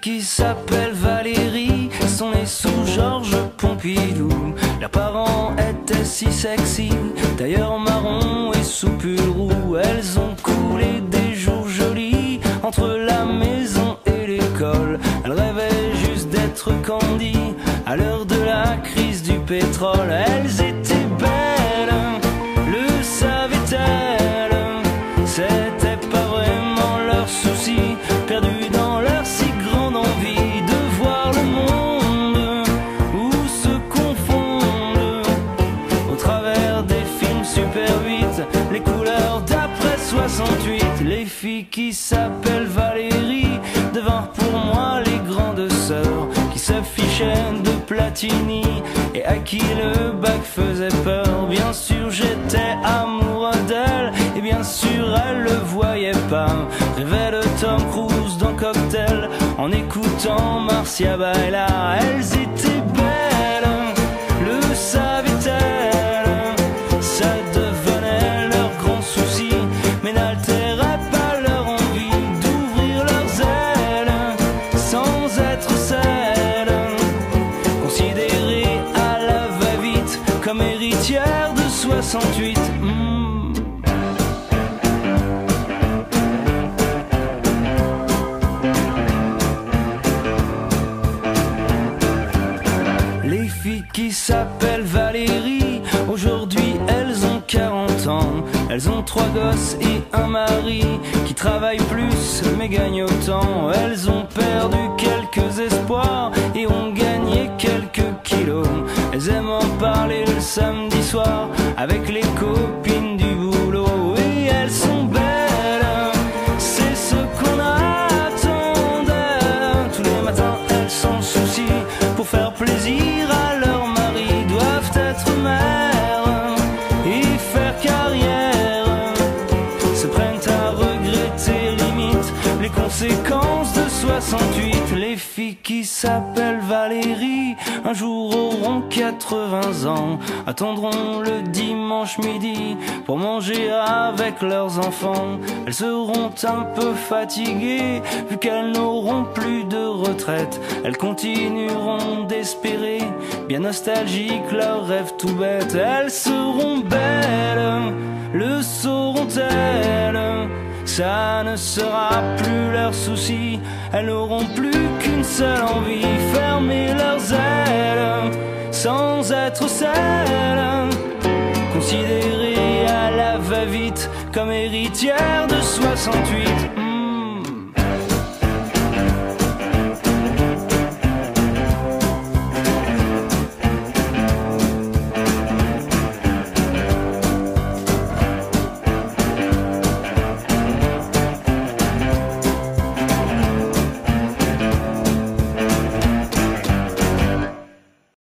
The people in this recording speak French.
qui s'appelle Valérie sont nées sous Georges Pompidou. Leurs parents étaient si sexy, d'ailleurs marron et sous pull roux. Elles ont coulé des jours jolis entre la maison et l'école. Elles rêvaient juste d'être Candy à l'heure de la crise du pétrole. Elles étaient belles, le savaient-elles, c'était pas vraiment leur souci, perdus dans leur si grande envie de voir le monde où se confondent au travers des films Super 8 les couleurs d'après 68. Les filles qui s'appellent Valérie devinrent pour moi les grandes sœurs qui s'affichaient de Platini et à qui le bac faisait peur. Bien sûr j'étais amoureux d'elle et bien sûr elle le voyait pas. Rêvait de Tom Cruise dans Cocktail en écoutant Marcia Baila. Elles étaient belles, le savaient-elles, ça devenait leur grand souci, mais n'altérait pas leur envie d'ouvrir leurs ailes sans être celles considérées à la va-vite comme héritières de 68. Les filles qui s'appellent Valérie, aujourd'hui elles ont 40 ans. Elles ont 3 gosses et un mari qui travaille plus mais gagne autant. Elles ont perdu quelques espoirs et ont gagné quelques kilos. Elles aiment en parler le samedi soir avec les copines du boulot. Et elles sont belles, c'est ce qu'on attendait. Tous les matins elles sans souci pour faire plaisir à leur mari, doivent être mères et faire carrière, se prennent à regretter limite les conséquences de 68. Les filles qui s'appellent Valérie un jour auront 80 ans, attendront le dimanche midi pour manger avec leurs enfants. Elles seront un peu fatiguées vu qu'elles n'auront plus de retraite. Elles continueront d'espérer, bien nostalgiques, leurs rêves tout bêtes. Elles seront belles, le sauront-elles, ça ne sera plus leur souci. Elles n'auront plus qu'une seule envie, fermer leurs ailes sans être celles considérées à la va-vite comme héritières de 68.